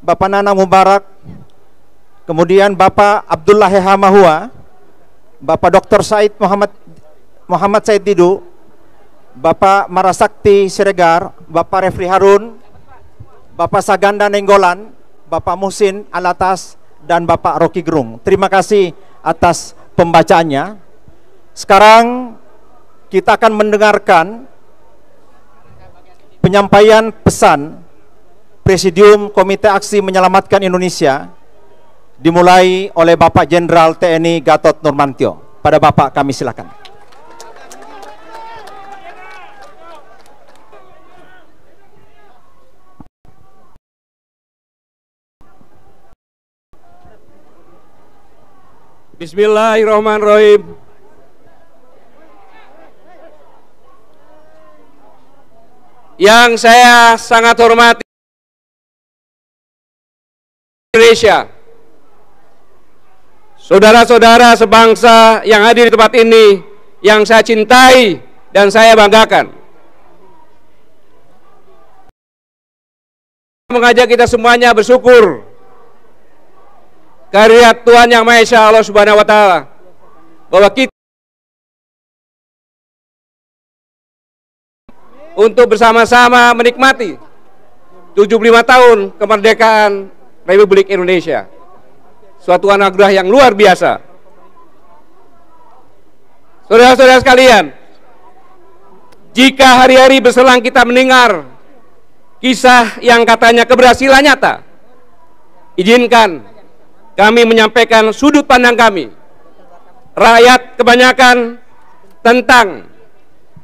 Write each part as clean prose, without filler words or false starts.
Bapak Nana Mubarak, kemudian Bapak Abdullah Heha Mahua, Bapak Dr. Said Muhammad Said Didu, Bapak Marasakti Siregar, Bapak Refri Harun, Bapak Saganda Nenggolan, Bapak Muhsin Alatas, dan Bapak Rocky Gerung. Terima kasih atas pembacaannya. Sekarang kita akan mendengarkan penyampaian pesan Presidium Komite Aksi Menyelamatkan Indonesia, dimulai oleh Bapak Jenderal TNI Gatot Nurmantio. Pada Bapak kami silakan. Bismillahirrahmanirrahim. Yang saya sangat hormati Indonesia, saudara-saudara sebangsa yang hadir di tempat ini, yang saya cintai dan saya banggakan, mengajak kita semuanya bersyukur karya Tuhan Yang Maha Esa Allah Subhanahu wa Ta'ala, bahwa kita untuk bersama-sama menikmati 75 tahun kemerdekaan Republik Indonesia. Suatu anugerah yang luar biasa. Saudara-saudara sekalian, jika hari-hari berselang kita mendengar kisah yang katanya keberhasilan nyata, izinkan kami menyampaikan sudut pandang kami, rakyat kebanyakan, tentang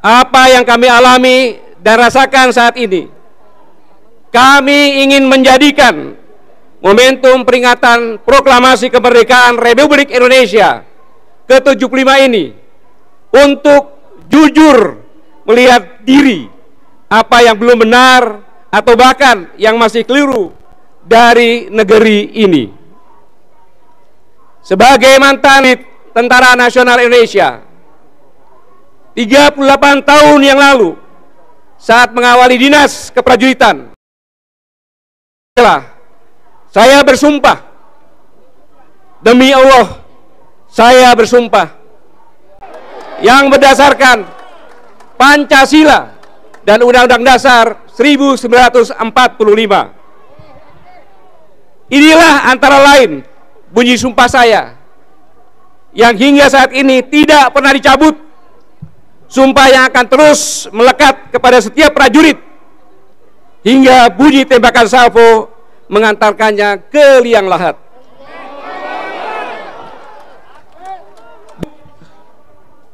apa yang kami alami dan rasakan saat ini. Kami ingin menjadikan momentum peringatan proklamasi kemerdekaan Republik Indonesia ke-75 ini untuk jujur melihat diri apa yang belum benar atau bahkan yang masih keliru dari negeri ini. Sebagai mantan Tentara Nasional Indonesia, 38 tahun yang lalu, saat mengawali dinas keprajuritan, saya bersumpah, demi Allah, saya bersumpah, yang berdasarkan Pancasila dan Undang-Undang Dasar 1945. Inilah antara lain bunyi sumpah saya, yang hingga saat ini tidak pernah dicabut. Sumpah yang akan terus melekat kepada setiap prajurit hingga bunyi tembakan salvo mengantarkannya ke liang lahat.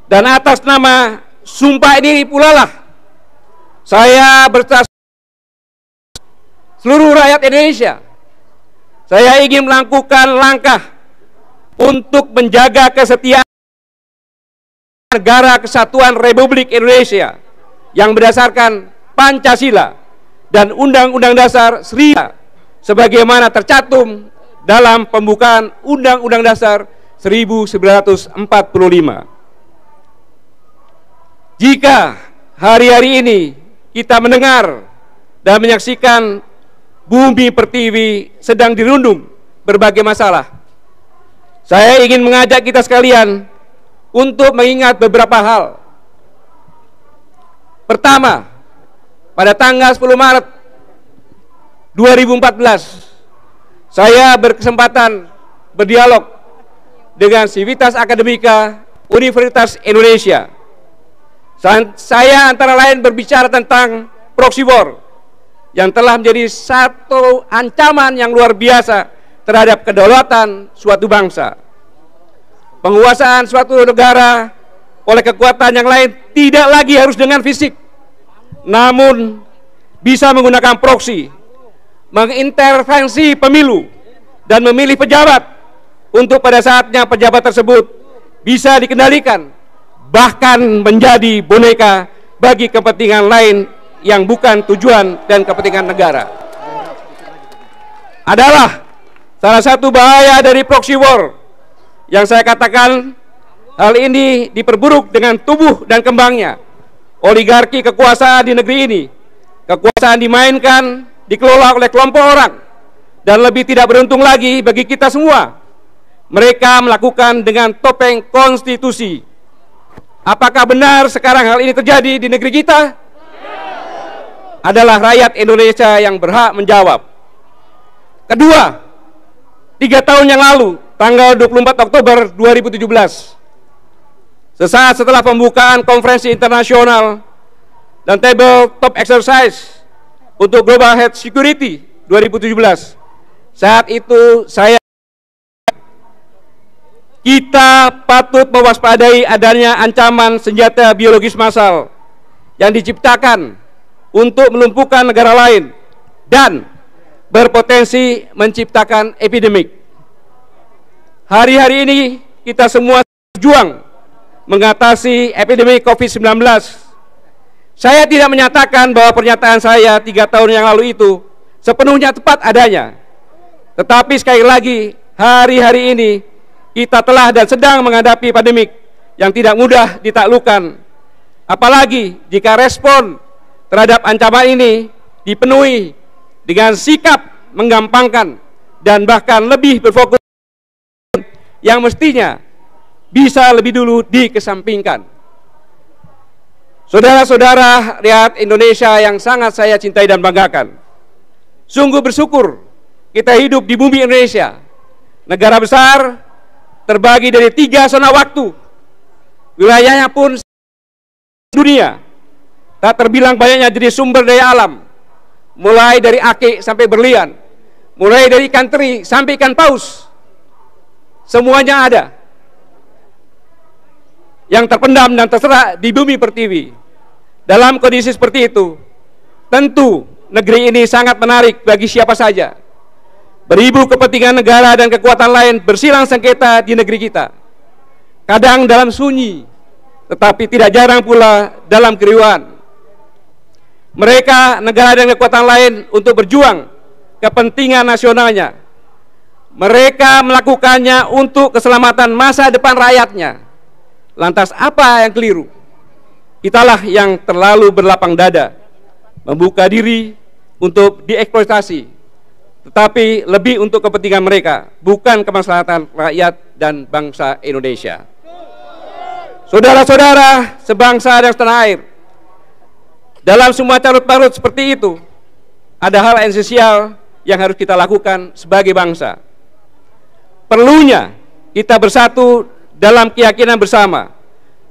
Dan atas nama sumpah ini pula lah saya berserta seluruh rakyat Indonesia, saya ingin melakukan langkah untuk menjaga kesetiaan Negara Kesatuan Republik Indonesia yang berdasarkan Pancasila dan Undang-Undang Dasar 1945 sebagaimana tercantum dalam pembukaan Undang-Undang Dasar 1945. Jika hari-hari ini kita mendengar dan menyaksikan bumi pertiwi sedang dirundung berbagai masalah, saya ingin mengajak kita sekalian untuk mengingat beberapa hal. Pertama, pada tanggal 10 Maret 2014, saya berkesempatan berdialog dengan Civitas Akademika Universitas Indonesia. Saya antara lain berbicara tentang proxy war yang telah menjadi satu ancaman yang luar biasa terhadap kedaulatan suatu bangsa. Penguasaan suatu negara oleh kekuatan yang lain tidak lagi harus dengan fisik, namun bisa menggunakan proksi, mengintervensi pemilu, dan memilih pejabat untuk pada saatnya pejabat tersebut bisa dikendalikan, bahkan menjadi boneka bagi kepentingan lain yang bukan tujuan dan kepentingan negara. Adalah salah satu bahaya dari proxy war yang saya katakan. Hal ini diperburuk dengan tubuh dan kembangnya oligarki kekuasaan di negeri ini. Kekuasaan dimainkan, dikelola oleh kelompok orang dan lebih tidak beruntung lagi bagi kita semua, mereka melakukan dengan topeng konstitusi. Apakah benar sekarang hal ini terjadi di negeri kita? Adalah rakyat Indonesia yang berhak menjawab. Kedua, 3 tahun yang lalu, tanggal 24 Oktober 2017, sesaat setelah pembukaan konferensi internasional dan tabletop exercise untuk Global Health Security 2017. Saat itu kita patut mewaspadai adanya ancaman senjata biologis massal yang diciptakan untuk melumpuhkan negara lain dan berpotensi menciptakan epidemik. Hari-hari ini kita semua berjuang mengatasi epidemi COVID-19. Saya tidak menyatakan bahwa pernyataan saya 3 tahun yang lalu itu sepenuhnya tepat adanya. Tetapi sekali lagi, hari-hari ini kita telah dan sedang menghadapi pandemik yang tidak mudah ditaklukkan. Apalagi jika respon terhadap ancaman ini dipenuhi dengan sikap menggampangkan dan bahkan lebih berfokus yang mestinya bisa lebih dulu dikesampingkan. Saudara-saudara rakyat Indonesia yang sangat saya cintai dan banggakan, sungguh bersyukur kita hidup di bumi Indonesia, negara besar terbagi dari 3 zona waktu, wilayahnya pun dunia, tak terbilang banyaknya jenis sumber daya alam, mulai dari ake sampai berlian, mulai dari ikan teri sampai ikan paus, semuanya ada yang terpendam dan terserak di bumi pertiwi. Dalam kondisi seperti itu, tentu negeri ini sangat menarik bagi siapa saja. Beribu kepentingan negara dan kekuatan lain bersilang sengketa di negeri kita. Kadang dalam sunyi, tetapi tidak jarang pula dalam keriuhan. Mereka, negara dan kekuatan lain untuk berjuang kepentingan nasionalnya. Mereka melakukannya untuk keselamatan masa depan rakyatnya. Lantas apa yang keliru? Kitalah yang terlalu berlapang dada, membuka diri untuk dieksploitasi, tetapi lebih untuk kepentingan mereka, bukan kemaslahatan rakyat dan bangsa Indonesia. Saudara-saudara sebangsa dan setanah air, dalam semua carut-marut seperti itu, ada hal esensial yang harus kita lakukan sebagai bangsa. Perlunya kita bersatu dalam keyakinan bersama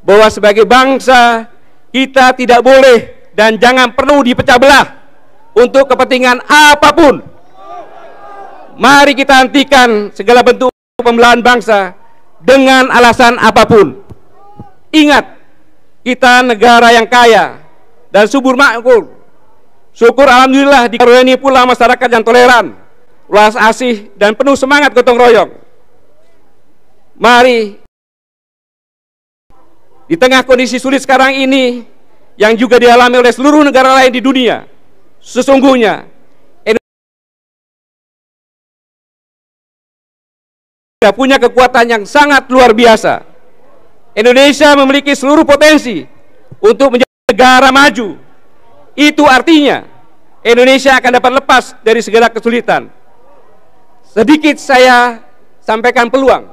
bahwa sebagai bangsa kita tidak boleh dan jangan perlu dipecah belah untuk kepentingan apapun. Mari kita hentikan segala bentuk pembelahan bangsa dengan alasan apapun. Ingat, kita negara yang kaya dan subur makmur. Syukur alhamdulillah dikaruniai pula masyarakat yang toleran, welas asih dan penuh semangat gotong royong. Mari di tengah kondisi sulit sekarang ini yang juga dialami oleh seluruh negara lain di dunia, sesungguhnya Indonesia punya kekuatan yang sangat luar biasa. Indonesia memiliki seluruh potensi untuk menjadi negara maju. Itu artinya Indonesia akan dapat lepas dari segala kesulitan. Sedikit saya sampaikan peluang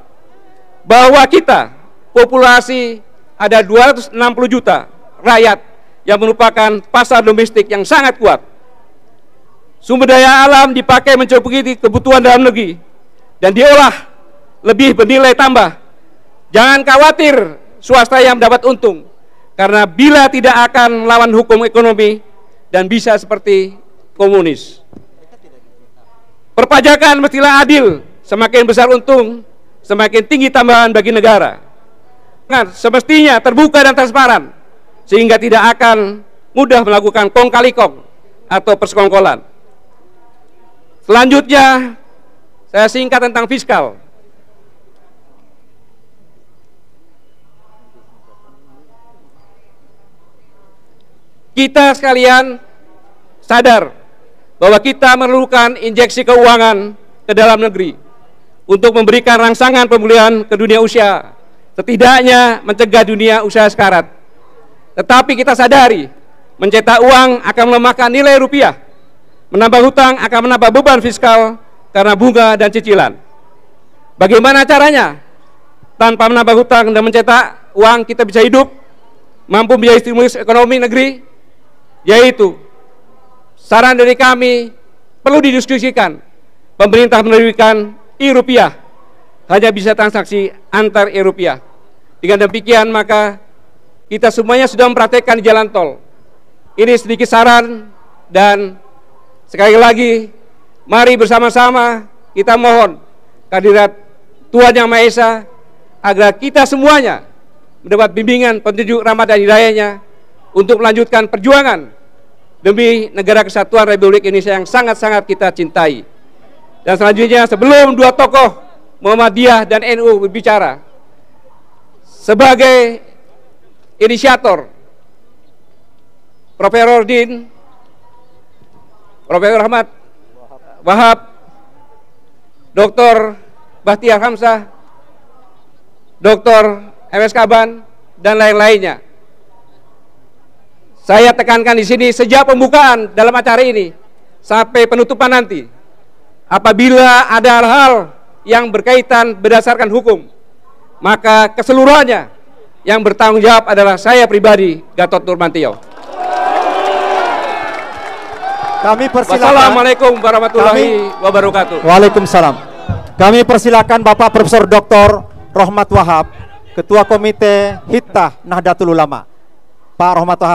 bahwa kita populasi ada 260 juta rakyat yang merupakan pasar domestik yang sangat kuat. Sumber daya alam dipakai mencukupi kebutuhan dalam negeri dan diolah lebih bernilai tambah. Jangan khawatir swasta yang mendapat untung, karena bila tidak akan melawan hukum ekonomi dan bisa seperti komunis. Perpajakan mestilah adil, semakin besar untung, semakin tinggi tambahan bagi negara. Semestinya terbuka dan transparan, sehingga tidak akan mudah melakukan kong kali kong atau persekongkolan. Selanjutnya, saya singkat tentang fiskal. Kita sekalian sadar bahwa kita memerlukan injeksi keuangan ke dalam negeri untuk memberikan rangsangan pemulihan ke dunia usaha, setidaknya mencegah dunia usaha sekarat. Tetapi kita sadari, mencetak uang akan melemahkan nilai rupiah, menambah hutang akan menambah beban fiskal, karena bunga dan cicilan. Bagaimana caranya? Tanpa menambah hutang dan mencetak uang kita bisa hidup, mampu menjadi stimulus ekonomi negeri, yaitu saran dari kami perlu didiskusikan. Pemerintah menerbitkan e-rupiah, hanya bisa transaksi antar e-rupiah. Dengan demikian maka kita semuanya sudah mempraktekkan di jalan tol. Ini sedikit saran, dan sekali lagi mari bersama-sama kita mohon kehadirat Tuhan Yang Maha Esa agar kita semuanya mendapat bimbingan, petunjuk, rahmat dan hidayahnya untuk melanjutkan perjuangan demi negara kesatuan Republik Indonesia yang sangat-sangat kita cintai. Dan selanjutnya, sebelum dua tokoh Muhammadiyah dan NU berbicara, sebagai inisiator Profesor Din, Profesor Ahmad Wahab, Dr. Bahtiar Hamzah, Dr. MS Kaban, dan lain-lainnya. Saya tekankan di sini sejak pembukaan dalam acara ini sampai penutupan nanti, apabila ada hal-hal yang berkaitan berdasarkan hukum, maka keseluruhannya yang bertanggung jawab adalah saya pribadi, Gatot Nurmantio. Kami persilakan. Wassalamualaikum warahmatullahi wabarakatuh. Waalaikumsalam. Kami persilakan Bapak Profesor Dr. Rohmat Wahab, Ketua Komite Hittah Nahdlatul Ulama. Pak Rohmat Wahab.